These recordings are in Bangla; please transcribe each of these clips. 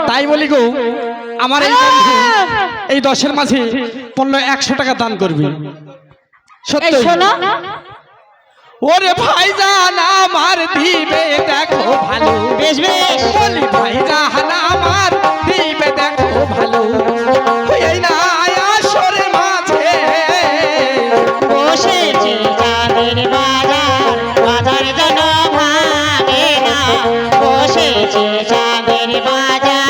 তাই বলি গো আমার এই 10-এর মাঝে 100 টাকা দান করবি। সত্যি ওরে ভাইজান আমার দিবে দেখো ভালো, বেশ বেশ বলি ভাইজান আমার দিবে দেখো ভালো, এই না আসরের মাঝে বসেছে চাঁদের বাজার, বাজার যেন ভাঙে না, বসেছে চাঁদের বাজার।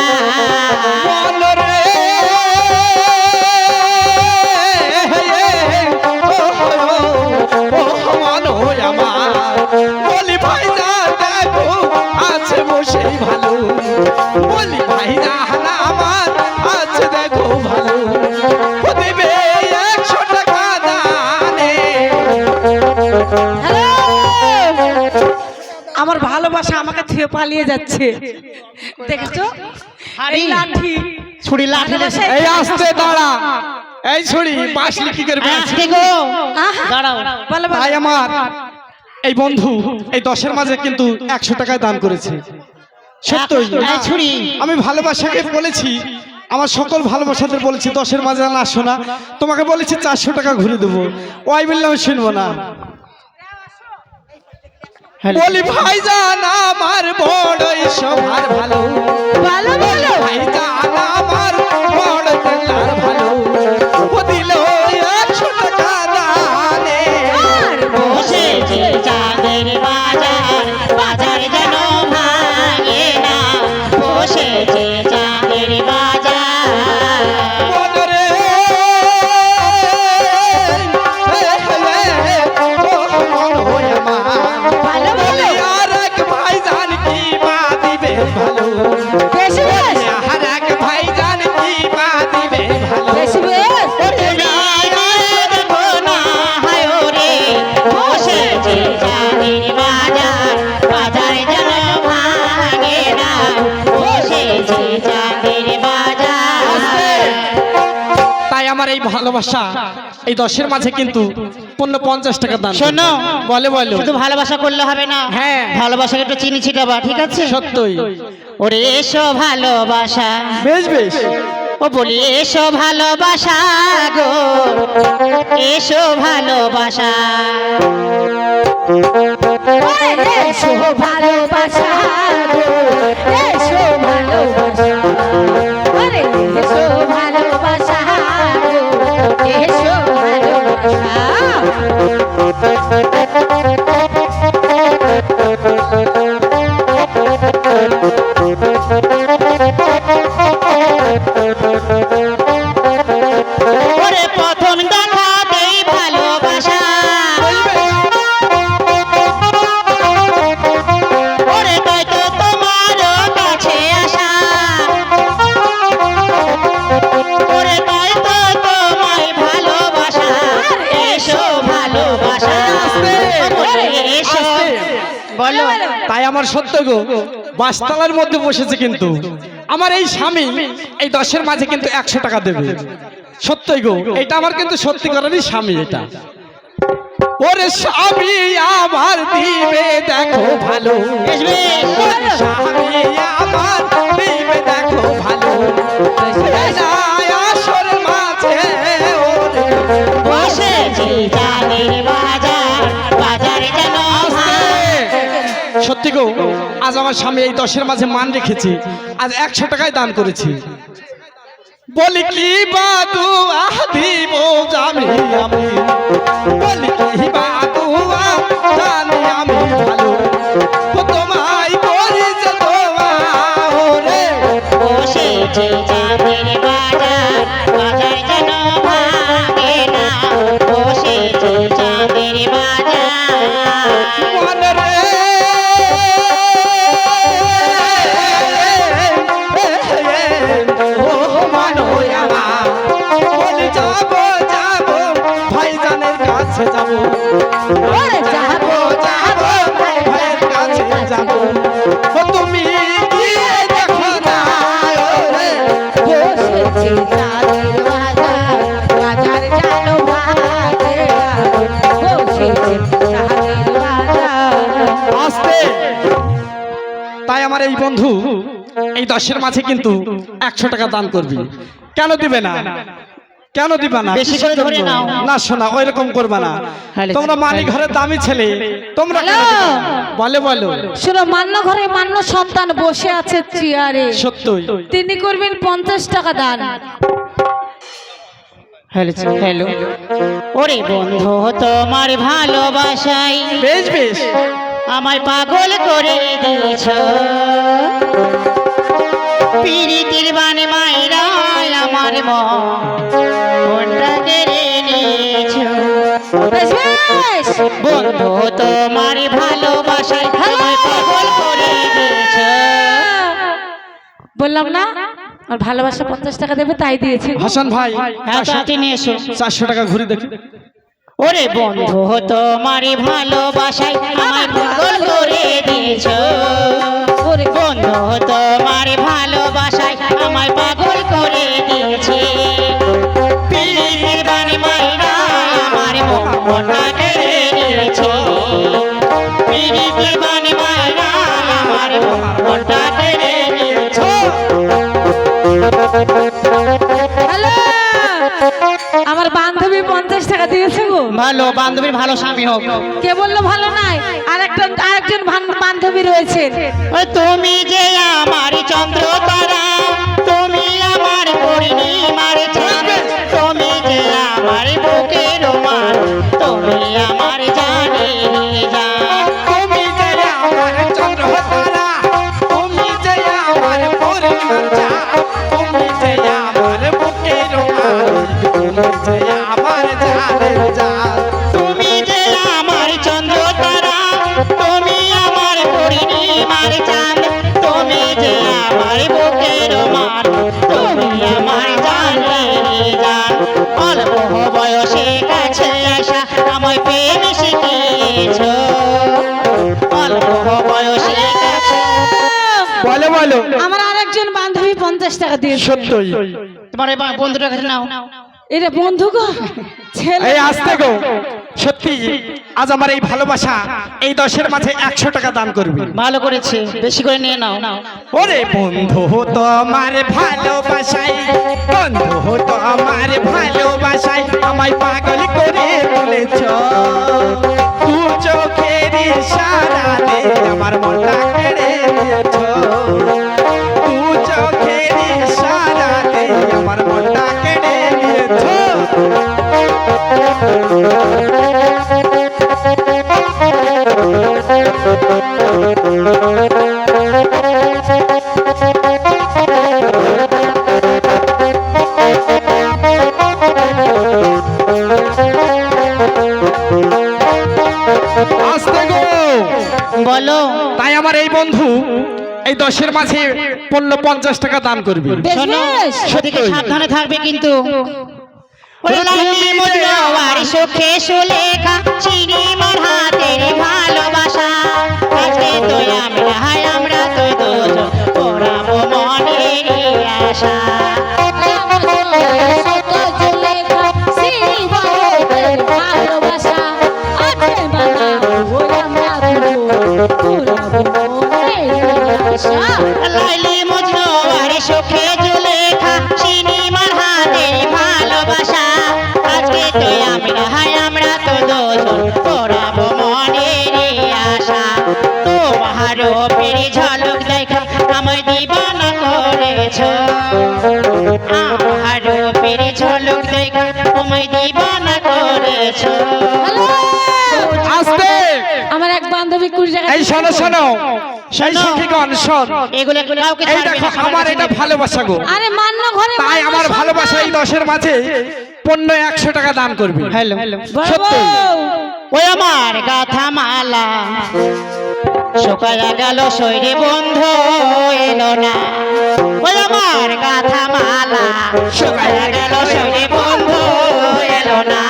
বলি ভাইজান দেখো আছে বসে ভালো, বলি ভাইজান আমার আছে দেখো ভালো, দিবে 100 টাকা দানে। আমার ভালোবাসা আমাকে থেকে পালিয়ে যাচ্ছে, দেখেছো? এই লাঠি ছুরি লাঠি এই আসতে দাঁড়া, এই ছুরি পাশলি কি করবে? দাঁড়াও ভাই আমার এই বন্ধু এই 10-এর মাঝে কিন্তু 100 টাকায় দান করেছে। সত্যি আমি ভালোবাসাকে বলেছি, আমার সকল ভালোবাসাদের বলেছি 10-এর মাঝে আসো না, তোমাকে বলেছি 400 টাকা ঘুরে দেবো, ওই বললে আমি শুনবো না। বলি ভাইজান আমার বড়ই সবার ভালো, ভালো ভালো ভাইজান আমার বড় তেলার ভালো, ও দিল 100 টাকা দানে। বসেছে চাঁদের বাজার, বাজার যেন ভাঙে না, বসেছে চাঁদের বাজার। ভাইজান কি মা দিবে ভালো, বেশি বেশ আর এক ভাইজান কি মা দিবে ভালো, বেশি বেশ দেখো না হায় রে, বসেছে চাঁদের বাজার, বাজার যেন ভাঙে না, বসেছে চাঁদের বাজার। তাই আমার এই ভালোবাসা এই 10-এর মাঝে কিন্তু 50 টাকা দান। শোনো বলে বলো শুধু ভালোবাসা করলে হবে না, হ্যাঁ ভালোবাসাকে একটু চিনি ছিটাবা, ঠিক আছে? সত্যই ওরে এসো ভালোবাসা, বেশ বেশ ও বলি এসো ভালোবাসা গো, এসো ভালোবাসা, এসো ভালোবাসা গো, এসো ভালোবাসা, আরে এসো ভালোবাসা গো, এসো ভালোবাসা। ওরে প্রথম দেখাতেই ভালোবাসা, ওরে তাই তো তোমার কাছে আসা, ওরে তাই তো তোমায় ভালোবাসা, এসো ভালোবাসা, এসো বলো। তাই আমার সত্য গো বাসতলার মধ্যে বসেছে, কিন্তু আমার এই স্বামী এই 10-এর মাঝে কিন্তু 100 টাকা দেবে। সত্যই গো এটা আমার কিন্তু সত্যিকারেরই স্বামী। এটা ওরে স্বামী আমার দিবে দেখো ভালো, স্বামী আমার দিবে দেখো ভালো, আসরের মাঝে বসেছে চাঁদের বাজার, বাজার যেন সত্যি গো আজ আমার স্বামী এই 10-এর মাঝে মান রেখেছি, আজ 100 টাকায় দান করেছি। বলি কি বাদু দিব জানি আমি, বলি কি বাদু জানি আমি ভালো, তোমায় করি যে তোমারে বন্ধু এই 10-এর মাঝে কিন্তু 100 টাকা দান করবি। কেন দিবে না? কেন দিবা না? বেশি করে ধরে নাও। না শোনা, ওই রকম করবা না। হ্যালো, তোমরা মানি ঘরের দামি ছেলে, তোমরা কেন হ্যালো। দিবা না? বলো শুনো, মান্য ঘরে মান্য সন্তান বসে আছে চেয়ারে, সত্যই। তিনি করবেন 50 টাকা দান। হ্যালো, ওরে বন্ধু তোমার ভালোবাসাই বেশ বেশ, আমায় পাগল করে দিয়েছ, পিরিতির বানে মাইরা আমার মনটা কেড়ে নিয়েছ। বেশ বেশ। বন্ধু তোমার ভালোবাসায় আমায় পাগল করে দিয়েছ। বললাম না আর ভালোবাসা 50 টাকা দেবে, তাই দিয়েছি। হাসান ভাই হ্যাঁ, তাড়াতাড়ি নিয়ে এসো। 400 টাকা ঘুরে দেখি। ওরে বন্ধু তোমার ভালোবাসায় আমায় পাগল করে দিয়েছ, ওরে বন্ধু তোমার ভালোবাসায় আমায় পাগল করে দিয়েছে, পিরিতির বানে মাইরা আমার মনটা কেড়ে নিয়েছে, পিরিতির বানে মাইরা আমার মনটা কেড়ে নিয়েছে। হ্যালো, আমার বান্ধবী 50 টাকা দিয়েছে গো। ভালো বান্ধবীর ভালো স্বামী হোক। কে বললো ভালো নাই? আরেকজন বান্ধবী রয়েছে। ওই তুমি যে আমার চন্দ্র তারা, তুমি আমার পূর্ণিমার চাঁদ, তুমি যে আমার বুকের রোমান, তুমি আমার জানে জান। তুমি যে আমার চন্দ্র তারা, তুমি যে আমার পূর্ণিমার চাঁদ, তুমি যে আমার বুকের রোমান, তুমি যে আমার জানের জান। তুমি যে আমার চন্দ্র তারা, তুমি আমার পূর্ণিমার চাঁদ, তুমি যে আমার বুকের রোমান, তুমি আমার জানে জান। অল্প বয়সে কাছে আসা আমায় প্রেম শিখিয়েছ, অল্প বয়সে কাছে। বলো আমার আরেকজন বান্ধবী 50 টাকা দিয়েছে। সত্যই। তোমার এই বন্ধুটার কাছে নাও। এটা বন্ধু গো, ছেলে। এই আসতে গো, সত্যি আজ আমার এই ভালোবাসা এই 10-এর মাঝে 100 টাকা দান করবি। ভালো করেছে, বেশি করে নিয়ে নাও। ওরে বন্ধু তোমার ভালোবাসায়, বন্ধু তোমার ভালোবাসায় আমায় পাগল করে বলেছ, দু চোখের ইশারাতে আমার মনটা কেড়ে নিয়েছ, দু চোখের ইশারাতে আমার মনটা কেড়ে নিয়েছ। আসতে গো, বলো। তাই আমার এই বন্ধু এই 10-এর মাঝে পড়লো 50 টাকা দান করবি। বেশ শোনো, বেশ। সেদিকে সাবধানে থাকবে কিন্তু। ওরে লাইলি মজনু আর সুখে সুলেখা, চিনিমার হাতের ভালোবাসা, আজকে তো আমরা তো দুজন পড়াবো মনের আশা। লাইলি মজনু আর সুখে সুলেখা, চিনিমার হাতের ভালোবাসা, আজকে তো আমরা তো দুজন পড়াবো মনের আশা। তোমার রূপের ঝলক দেখা আমায় দিবানা করেছ, আমার রূপের ঝলক দেখা আমায় দিবানা করেছ। আসতে আমার এক বান্ধবী 20 টাকা এই শোনো শোনো, সেই সখীগণ শোন, এগুলো কাউকে এই ছাড়বে দেখো না, সবার আমার কাছে এটা নেবে। ভালোবাসা গো, আরে মান্য ঘরে তাই মান্য আমার সন্তান। ভালোবাসা এই 10-এর মাঝে পণ্য 100 টাকা দান করবি। বড় সত্যি। বউ। ওই আমার গাথা মালা শুকায়া গেল শৈরে বন্ধু এলো না, ওই আমার গাথা মালা শুকায়া গেল শৈরে বন্ধু এলো না।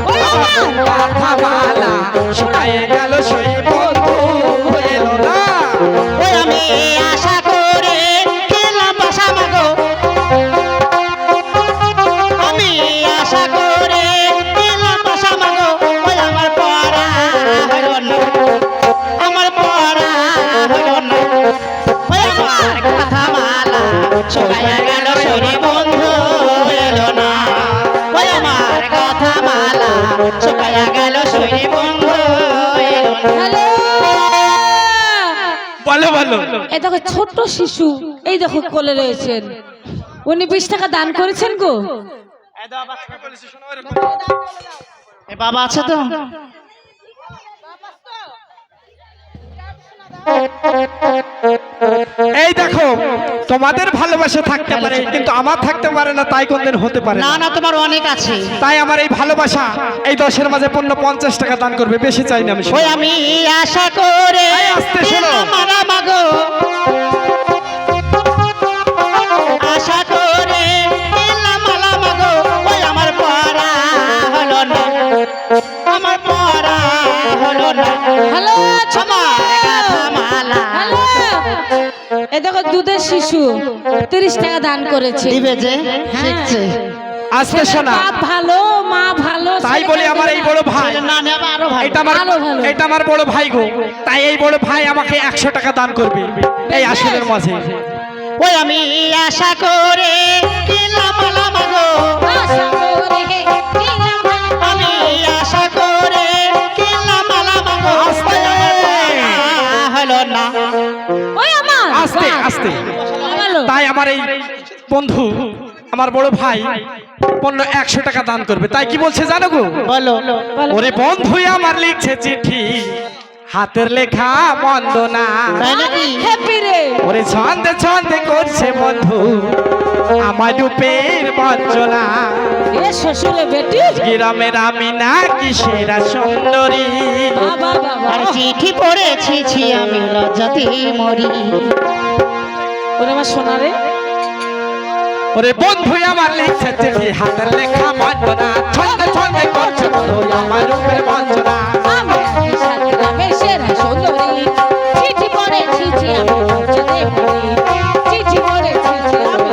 ওই আমার কথামালা শুকায়ে গেল সেই বন্ধু এলো না। ওই আমি আশা করে গেলাম বাসা মাগো, আমি আশা করে গেলাম বাসা মাগো, ওই আমার পড়া হলো না, আমার পড়া হলো না, ওই শুকায়া গেল শৈরে বন্ধু এলো না। হ্যালো বলো বলো। এই দেখো ছোট্ট শিশু, এই দেখো কোলে রয়েছেন, উনি 20 টাকা দান করেছেন গো। এ বাবা আছে তো? এই দেখো, তোমাদের ভালোবাসা থাকতে পারে কিন্তু আমার থাকতে পারে না, তাই কোনদিন হতে পারে না না। না, তোমার অনেক আছে। তাই আমার এই ভালোবাসা এই 10-এর মাঝে পণ্য 50 টাকা দান করবে, বেশি চাই না আমি। ওই আমি আশা করে এই আস্তে শোনো। মারা মাগো, আশা করে এলাম মালা মাগো, ওই আমার পড়া হলো না, আমার পড়া হলো না। হ্যালো আমার গাথা মালা। হ্যালো, এই দেখো দুধের শিশু 30 টাকা দান করেছে। দিবে যে শিখছে। আজকে শোনা, বাপ ভালো, মা ভালো, তাই বলি আমার এই বড় ভাই, না নেবে আরো ভালো। এটা আমার ভালো, ভালো। এটা আমার বড় ভাই গো, তাই এই বড় ভাই আমাকে 100 টাকা দান করবে এই আসরের মাঝে। ওই আমি আশা করে কিলাম মালা মাগো, আশা করে দিলাম ভালো। আমি আশা করে কিলাম মালা মাগো, আস্তে। হলো না। ওই আমার আস্তে আস্তে। ভালো। তাই আমার এই বন্ধু, আমার বড় ভাই পণ্য 100 টাকা দান করবে। তাই কি বলছে জানো গো? বলো বলো। ওরে বন্ধু আমার লিখছে চিঠি, হাতের লেখা মন্দ না। তাই নাকি? হ্যাপি রে। ওরে ছন্দে ছন্দে করছে বন্ধু আমার রূপের বঞ্চনা। এ শ্বশুরে বেটি, গ্রামের আমি না কি সেরা সুন্দরী। বাবা বাবা। আর চিঠি পড়েছি ছি আমি লজ্জাতে মরি। ওরে আমার সোনা রে। ওরে বন্ধু আমার লিখছে চিঠি, হাতের লেখা মন্দ না। ছন্দে ছন্দে করছে বন্ধু আমার রূপের বঞ্চনা। আমি সাথে গ্রামের সেরা সুন্দরী, চিঠি পড়েছি আমি